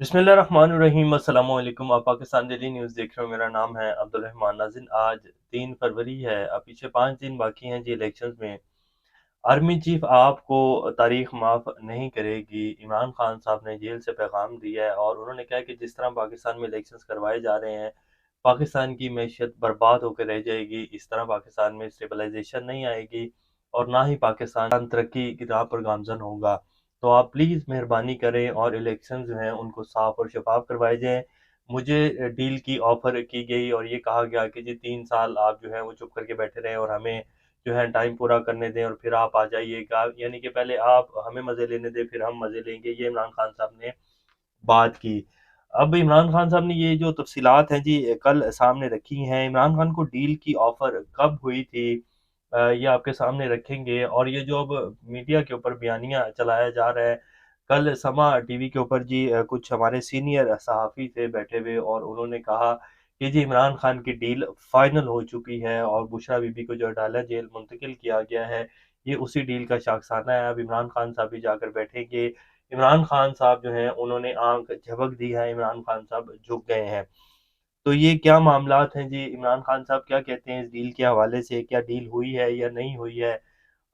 बिस्मिल्लाहिर्रहमानिर्रहीम। अस्सलाम वालेकुम। आप पाकिस्तान डेली न्यूज़ देख रहे हो। मेरा नाम है अब्दुल रहमान नाज़िन। आज 3 फरवरी है। अब पीछे 5 दिन बाकी हैं जी इलेक्शंस में। आर्मी चीफ आपको तारीख माफ़ नहीं करेगी। इमरान खान साहब ने जेल से पैगाम दिया है और उन्होंने कहा है कि जिस तरह पाकिस्तान में इलेक्शंस करवाए जा रहे हैं, पाकिस्तान की मैशियत बर्बाद होकर रह जाएगी। इस तरह पाकिस्तान में स्टेबलाइजेशन नहीं आएगी और ना ही पाकिस्तान तरक्की की राह पर गामजन होगा। तो आप प्लीज़ मेहरबानी करें और इलेक्शन जो हैं उनको साफ और शफाफ करवाए जाएं। मुझे डील की ऑफ़र की गई और ये कहा गया कि जी 3 साल आप जो है वो चुप करके बैठे रहें और हमें जो है टाइम पूरा करने दें और फिर आप आ जाइएगा, यानी कि पहले आप हमें मज़े लेने दें फिर हम मज़े लेंगे, ये इमरान खान साहब ने बात की। अब इमरान खान साहब ने ये जो तफ़सीलात हैं जी कल सामने रखी हैं। इमरान खान को डील की ऑफ़र कब हुई थी, ये आपके सामने रखेंगे। और ये जो अब मीडिया के ऊपर बयानिया चलाया जा रहा है, कल समा टीवी के ऊपर जी कुछ हमारे सीनियर सहाफ़ी थे बैठे हुए और उन्होंने कहा कि जी इमरान खान की डील फ़ाइनल हो चुकी है और बुशरा बीबी को जो अडालत जेल मुंतकिल किया गया है, ये उसी डील का शाखसाना है। अब इमरान खान साहब भी जाकर बैठेंगे। इमरान खान साहब जो हैं उन्होंने आँख झपक दी है, इमरान खान साहब झुक गए हैं। तो ये क्या मामलात हैं जी, इमरान खान साहब क्या कहते हैं इस डील के हवाले से, क्या डील हुई है या नहीं हुई है?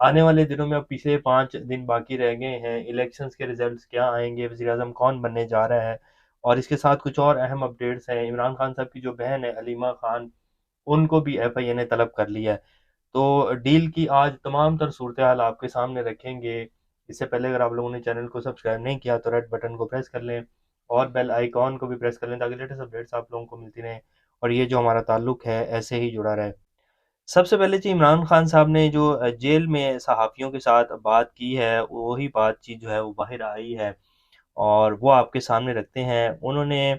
आने वाले दिनों में अब पिछले 5 दिन बाकी रह गए हैं, इलेक्शंस के रिज़ल्ट्स क्या आएँगे, वज़ीर-ए-आज़म कौन बनने जा रहा है? और इसके साथ कुछ और अहम अपडेट्स हैं। इमरान खान साहब की जो बहन है हलीमा खान, उनको भी एफआईए ने तलब कर लिया है। तो डील की आज तमाम तर सूरत-ए-हाल आपके सामने रखेंगे। इससे पहले अगर आप लोगों ने चैनल को सब्सक्राइब नहीं किया तो रेड बटन को प्रेस कर लें और बेल आइकॉन को भी प्रेस कर लें ताकि लेटेस्ट अपडेट्स आप लोगों को मिलती रहें और ये जो हमारा ताल्लुक है ऐसे ही जुड़ा रहे। सबसे पहले जी इमरान खान साहब ने जो जेल में सहाफ़ियों के साथ बात की है, वही बातचीत जो है वो बाहर आई है और वो आपके सामने रखते हैं। उन्होंने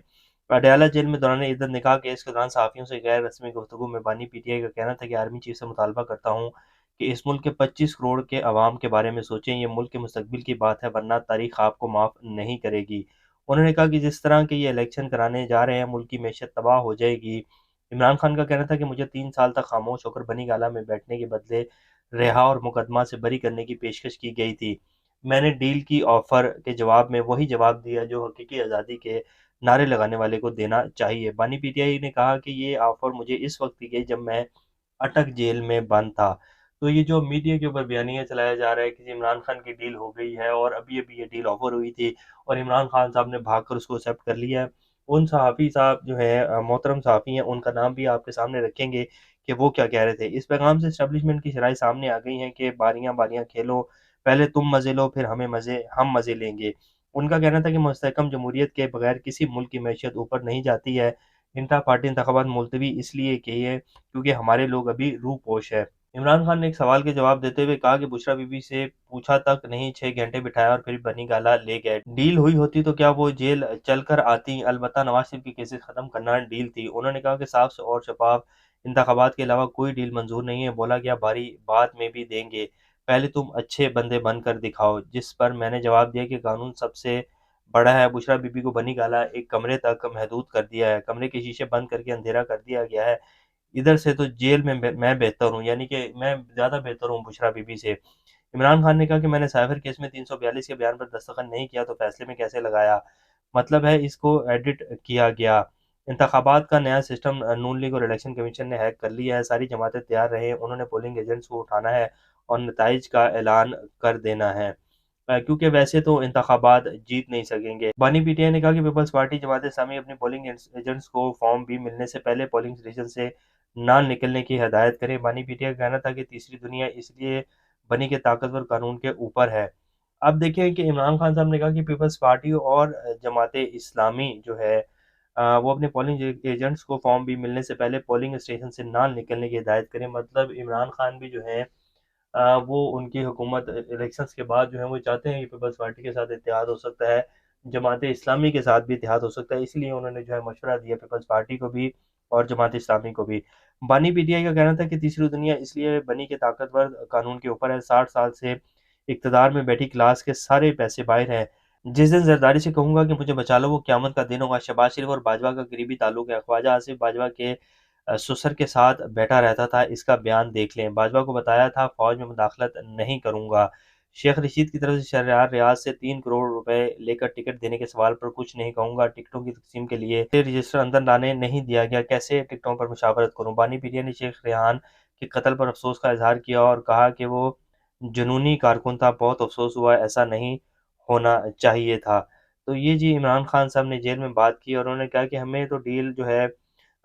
अडयाला जेल में दौरान इद्दत निकाह केस के दौरान सहाफ़ियों से गैर रस्मी गुफ्तगू में बानी पीटीआई का कहना था कि आर्मी चीफ से मुतालबा करता हूँ कि इस मुल्क के 25 करोड़ के अवाम के बारे में सोचें, ये मुल्क के मुस्तकबिल की बात है वरना तारीख़ आपको माफ़ नहीं करेगी। उन्होंने कहा कि जिस तरह के ये इलेक्शन कराने जा रहे हैं, मुल्क की मैशत तबाह हो जाएगी। इमरान खान का कहना था कि मुझे 3 साल तक खामोश होकर बनी गाला में बैठने के बदले रिहा और मुकदमा से बरी करने की पेशकश की गई थी। मैंने डील की ऑफ़र के जवाब में वही जवाब दिया जो हकीकी आज़ादी के नारे लगाने वाले को देना चाहिए। बानी पीटीआई ने कहा कि ये ऑफ़र मुझे इस वक़्त दी गई जब मैं अटक जेल में बंद था। तो ये जो मीडिया के ऊपर बयानिया चलाया जा रहा है कि इमरान खान की डील हो गई है और अभी-अभी ये डील ऑफ़र हुई थी और इमरान खान साहब ने भागकर उसको एक्सेप्ट कर लिया है। उन सहाफ़ी साहब जो हैं मोहतरम सहाफ़ी हैं, उनका नाम भी आपके सामने रखेंगे कि वो क्या कह रहे थे। इस पैगाम से एस्टेब्लिशमेंट की शराइ सामने आ गई हैं कि बारियाँ-बारियाँ खेलो, पहले तुम मज़े लो फिर हम मज़े लेंगे। उनका कहना था कि मुस्तहकम जमहूरियत के बगैर किसी मुल्क की मैशियत ऊपर नहीं जाती है। इंता पार्टी इंतखाबात मुलतवी इसलिए किए क्योंकि हमारे लोग अभी रूपोश है। इमरान खान ने एक सवाल के जवाब देते हुए कहा कि बुशरा बीबी से पूछा तक नहीं, 6 घंटे बिठाया और फिर बनी गाला ले गए। डील हुई होती तो क्या वो जेल चलकर आती? अलबत्ता नवाज शरीफ की केसेस खत्म करना डील थी। उन्होंने कहा कि साफ और शफाफ इंतखाबात के अलावा कोई डील मंजूर नहीं है। बोला गया बारी बाद में भी देंगे, पहले तुम अच्छे बंदे बनकर दिखाओ। जिस पर मैंने जवाब दिया कि कानून सबसे बड़ा है। बुशरा बीबी को बनी गाला एक कमरे तक महदूद कर दिया है। कमरे के शीशे बंद करके अंधेरा कर दिया गया है। इधर से तो जेल में मैं बेहतर हूँ, यानी कि मैं ज़्यादा बेहतर हूँ बुशरा बीबी से। इमरान खान ने कहा कि मैंने साइफर केस में 342 के बयान पर दस्तखत नहीं किया तो फैसले में कैसे लगाया? मतलब है इसको एडिट किया गया। इंतखाबात का नया सिस्टम नून लीग और इलेक्शन कमीशन ने हैक कर लिया है। सारी जमातें तैयार रहें, उन्होंने पोलिंग एजेंट्स को उठाना है और नताइज का ऐलान कर देना है। क्योंकि वैसे तो इंतखाबात जीत नहीं सकेंगे। बानी पीटीआई ने कहा कि पीपल्स पार्टी जमात इस्लामी अपनी पोलिंग एजेंट्स को फॉर्म भी मिलने से पहले पोलिंग स्टेशन से ना निकलने की हिदायत करें। बानी पीटीआई का कहना था कि तीसरी दुनिया इसलिए बनी कि ताकतवर कानून के ऊपर है। अब देखिए कि इमरान खान साहब ने कहा कि पीपल्स पार्टी और जमात इस्लामी जो है वो अपने पोलिंग एजेंट्स को फॉर्म भी मिलने से पहले पोलिंग स्टेशन से ना निकलने की हिदायत करें। मतलब इमरान खान भी जो है वो उनकी हुकूमत इलेक्शंस के बाद जो है वो चाहते हैं कि पीपल्स पार्टी के साथ इत्तेहाद हो सकता है, जमात इस्लामी के साथ भी इत्तेहाद हो सकता है, इसलिए उन्होंने जो है मशवरा दिया पीपल्स पार्टी को भी और जमात इस्लामी को भी। बानी पीटीआई का कहना था कि तीसरी दुनिया इसलिए बनी कि ताकतवर कानून के ऊपर है, 60 साल से इक़्तिदार में बैठी क्लास के सारे पैसे बाहर हैं। जिस दिन ज़रदारी से कहूँगा कि मुझे बचा लो वो क़यामत का दिन होगा। शहबाज शरीफ और बाजवा का करीबी ताल्लुक है। ख्वाजा आसिफ बाजवा के ससुर के साथ बैठा रहता था, इसका बयान देख लें। बाजवा को बताया था फ़ौज में मुदाखलत नहीं करूँगा। शेख रशीद की तरफ से शहरयार रियाज से 3 करोड़ रुपए लेकर टिकट देने के सवाल पर कुछ नहीं कहूँगा, टिकटों की तकसीम के लिए रजिस्टर अंदर लाने नहीं दिया गया, कैसे टिकटों पर मुशावरत करूँ। बानी पीरिया ने शेख रेहान के कत्ल पर अफसोस का इजहार किया और कहा कि वो जुनूनी कारकुन था, बहुत अफसोस हुआ, ऐसा नहीं होना चाहिए था। तो ये जी इमरान खान साहब ने जेल में बात की और उन्होंने कहा कि हमें तो डील जो है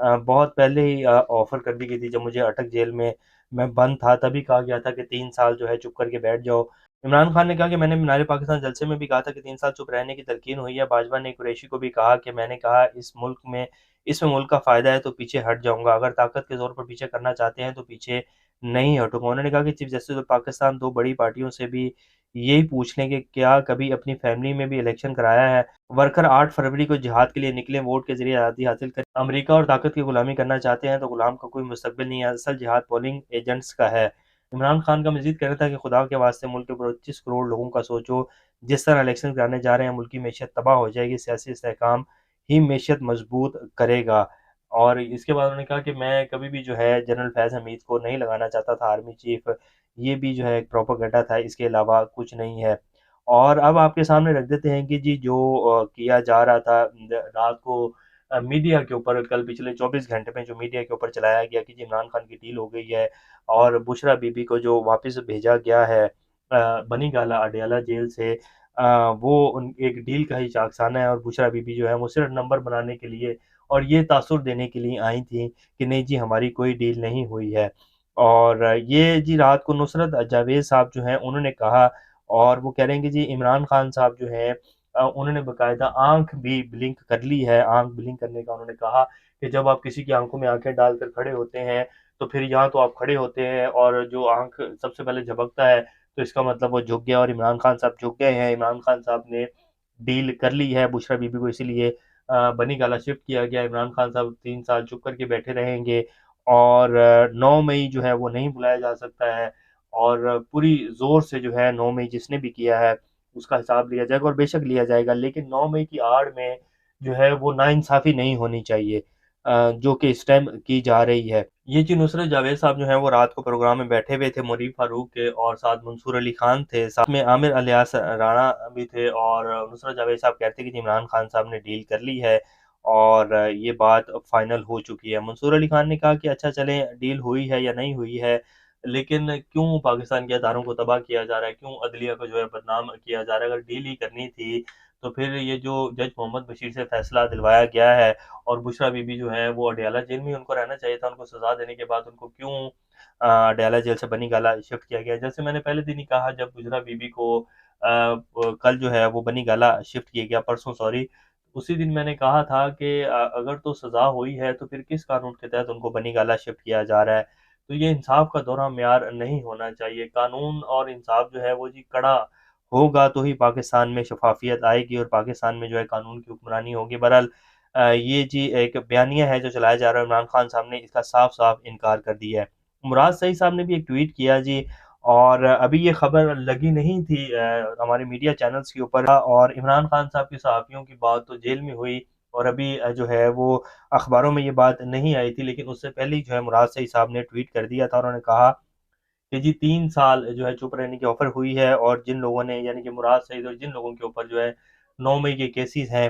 बहुत पहले ही ऑफ़र कर दी गई थी। जब मुझे अटक जेल में मैं बंद था तभी कहा गया था कि 3 साल जो है चुप करके बैठ जाओ। इमरान खान ने कहा कि मैंने मीनार पाकिस्तान जलसे में भी कहा था कि 3 साल चुप रहने की तलकीन हुई है। बाजवा ने कुरैशी को भी कहा कि मैंने कहा इसमें मुल्क का फ़ायदा है तो पीछे हट जाऊँगा। अगर ताकत के ज़ोर पर पीछे करना चाहते हैं तो पीछे नहीं हटूँगा। उन्होंने कहा कि चीफ़ जस्टिस ऑफ पाकिस्तान 2 बड़ी पार्टियों से भी यही पूछ लें कि क्या कभी अपनी फैमिली में भी इलेक्शन कराया है? वर्कर 8 फरवरी को जिहाद के लिए निकले, वोट के ज़रिए आज़ादी हासिल करें। अमेरिका और ताकत की गुलामी करना चाहते हैं तो गुलाम का कोई मुस्तकबिल नहीं है, असल जिहाद पोलिंग एजेंट्स का है। इमरान खान का मज़ीद कहना था कि खुदा के वास्ते मुल्क के 25 करोड़ लोगों का सोचो, जिस तरह इलेक्शन कराने जा रहे हैं मुल्क की मईशत तबाह हो जाएगी, सियासी इस्तेहकाम ही मईशत मजबूत करेगा। और इसके बाद उन्होंने कहा कि मैं कभी भी जो है जनरल फैज़ हमीद को नहीं लगाना चाहता था आर्मी चीफ, ये भी जो है एक प्रोपेगेंडा था, इसके अलावा कुछ नहीं है। और अब आपके सामने रख देते हैं कि जी जो किया जा रहा था रात को मीडिया के ऊपर, कल पिछले 24 घंटे में जो मीडिया के ऊपर चलाया गया कि जी इमरान खान की डील हो गई है और बुशरा बीबी को जो वापस भेजा गया है बनी गाला अडयाला जेल से, वो एक डील का ही चाकसाना है और बुशरा बीबी जो है वो सिर्फ नंबर बनाने के लिए और ये तासुर देने के लिए आई थी कि नहीं जी हमारी कोई डील नहीं हुई है। और ये जी रात को नुसरत जावेद साहब जो हैं उन्होंने कहा और वो कह रहे हैं कि जी इमरान खान साहब जो हैं उन्होंने बाकायदा आँख भी ब्लिंक कर ली है। आँख ब्लिंक करने का उन्होंने कहा कि जब आप किसी की आँखों में आँखें डालकर खड़े होते हैं, तो फिर या तो आप खड़े होते हैं और जो आँख सबसे पहले झपकता है, तो इसका मतलब वो झुक गया और इमरान खान साहब झुक गए हैं। इमरान खान साहब ने डील कर ली है बुशरा बीबी को इसीलिए बनी गाला शिफ्ट किया गया। इमरान खान साहब 3 साल चुप करके बैठे रहेंगे और 9 मई जो है वो नहीं बुलाया जा सकता है और पूरी ज़ोर से जो है 9 मई जिसने भी किया है उसका हिसाब लिया जाएगा और बेशक लिया जाएगा, लेकिन 9 मई की आड़ में जो है वो नाइंसाफ़ी नहीं होनी चाहिए जो कि इस टाइम की जा रही है। ये जी नुसरत जावेद साहब जो हैं वो रात को प्रोग्राम में बैठे हुए थे, मुरीब फ़ारूक के और साथ मंसूर अली खान थे, साथ में आमिर अलियास राणा भी थे और नुसरत जावेद साहब कहते हैं कि इमरान खान साहब ने डील कर ली है और ये बात फ़ाइनल हो चुकी है। मंसूर अली खान ने कहा कि अच्छा चलें डील हुई है या नहीं हुई है, लेकिन क्यों पाकिस्तान के अदारों को तबाह किया जा रहा है, क्यों अदलिया को जो है बदनाम किया जा रहा है? अगर डील ही करनी थी, तो फिर ये जो जज मोहम्मद बशीर से फैसला दिलवाया गया है और बुशरा बीबी जो है वो अडयाला जेल में ही उनको रहना चाहिए था, उनको सज़ा देने के बाद उनको क्यों अडयाला जेल से बनी गाला शिफ्ट किया गया? जैसे मैंने पहले दिन ही कहा जब बुशरा बीबी को कल जो है वो बनी गाला शिफ्ट किया गया, परसों सॉरी, उसी दिन मैंने कहा था कि अगर तो सज़ा हुई है तो फिर किस कानून के तहत उनको बनी गाला शिफ्ट किया जा रहा है? तो ये इंसाफ का दोहरा म्यार नहीं होना चाहिए। कानून और इंसाफ जो है वो जी कड़ा होगा तो ही पाकिस्तान में शफ़ाफ़ियत आएगी और पाकिस्तान में जो है कानून की हुक्मरानी होगी। बहरहाल ये जी एक बयानिया है जो चलाया जा रहा है, इमरान खान साहब ने इसका साफ-साफ इनकार कर दिया है। मुराद सईद साहब ने भी एक ट्वीट किया जी और अभी ये खबर लगी नहीं थी हमारे मीडिया चैनल्स के ऊपर और इमरान खान साहब के सहाफ़ियों की बात तो जेल में हुई और अभी जो है वो अखबारों में ये बात नहीं आई थी, लेकिन उससे पहले ही जो है मुराद सईद साहब ने ट्वीट कर दिया था। उन्होंने कहा कि जी 3 साल जो है चुप रहने की ऑफ़र हुई है और जिन लोगों ने यानी कि मुराद सईद और जिन लोगों के ऊपर जो है 9 मई के केसेज़ हैं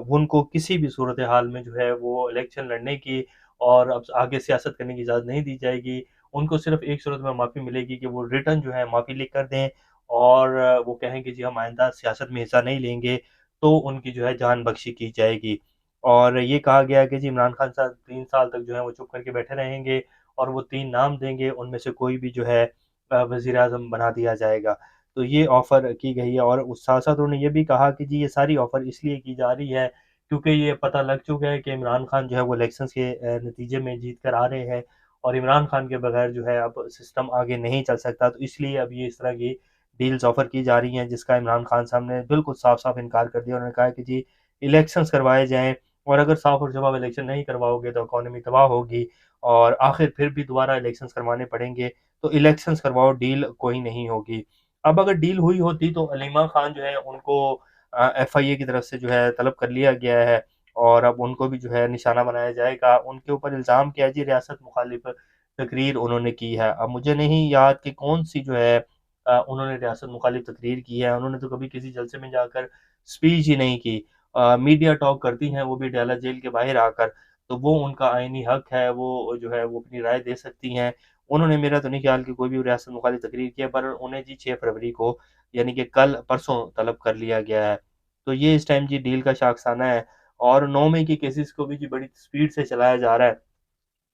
उनको किसी भी सूरत-ए-हाल में जो है वो इलेक्शन लड़ने की और अब आगे सियासत करने की इजाज़त नहीं दी जाएगी। उनको सिर्फ़ एक सूरत में माफ़ी मिलेगी कि वो रिटर्न जो है माफ़ी लिख कर दें और वो कहें कि जी हम आइंदा सियासत में हिस्सा नहीं लेंगे, तो उनकी जो है जान बख्शी की जाएगी। और ये कहा गया है कि जी इमरान खान साहब 3 साल तक जो है वो चुप करके बैठे रहेंगे और वो 3 नाम देंगे, उनमें से कोई भी जो है वज़ीर-ए-आज़म बना दिया जाएगा। तो ये ऑफ़र की गई है और उस साथ-साथ उन्होंने ये भी कहा कि जी ये सारी ऑफ़र इसलिए की जा रही है, क्योंकि ये पता लग चुका है कि इमरान खान जो है वो इलेक्शंस के नतीजे में जीत कर आ रहे हैं और इमरान खान के बगैर जो है अब सिस्टम आगे नहीं चल सकता। तो इसलिए अब ये इस तरह की डील्स ऑफ़र की जा रही हैं, जिसका इमरान खान साहब ने बिल्कुल साफ-साफ इनकार कर दिया। उन्होंने कहा कि जी इलेक्शंस करवाए जाएँ और अगर साफ और जवाब इलेक्शन नहीं करवाओगे तो इकॉनमी तबाह होगी और आखिर फिर भी दोबारा इलेक्शंस करवाने पड़ेंगे, तो इलेक्शंस करवाओ, डील कोई नहीं होगी। अब अगर डील हुई होती तो अलीमा खान जो है उनको एफआईए की तरफ से जो है तलब कर लिया गया है और अब उनको भी जो है निशाना बनाया जाएगा। उनके ऊपर इल्ज़ाम क्या है जी रियासत मुखालिफ तकरीर उन्होंने की है। अब मुझे नहीं याद कि कौन-सी जो है उन्होंने रियासत मुखालिफ तकरीर की है। उन्होंने तो कभी किसी जलसे में जाकर स्पीच ही नहीं की। मीडिया टॉक करती हैं, वो भी डयाला जेल के बाहर आकर, तो वो उनका आईनी हक है, वो जो है वो अपनी राय दे सकती हैं। उन्होंने, मेरा तो नहीं ख्याल कि कोई भी रियासत मुखालिफ तकरीर की है, पर उन्हें जी 6 फरवरी को यानी कि कल परसों तलब कर लिया गया है। तो ये इस टाइम जी डील का शाखसाना है और 9 मई के केसेस को भी जी बड़ी स्पीड से चलाया जा रहा है।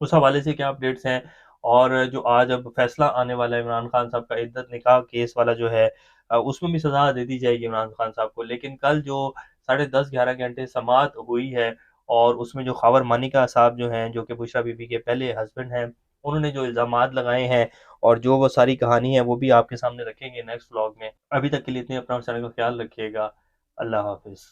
उस हवाले से क्या अपडेट्स हैं और जो आज अब फैसला आने वाला है इमरान खान साहब का इद्दत निकाह केस वाला जो है, उसमें भी सज़ा दे दी जाएगी इमरान खान साहब को। लेकिन कल जो साढ़े 10-11 घंटे समाअत हुई है और उसमें जो ख़ावर मानिका साहब जो हैं, जो कि बुशरा बीबी के पहले हस्बैंड हैं, उन्होंने जो इल्ज़ामात लगाए हैं और जो वो सारी कहानी है, वो भी आपके सामने रखेंगे नेक्स्ट व्लॉग में। अभी तक के लिए इतने, अपना और चैनल का ख़्याल रखिएगा। अल्लाह हाफ़िज़।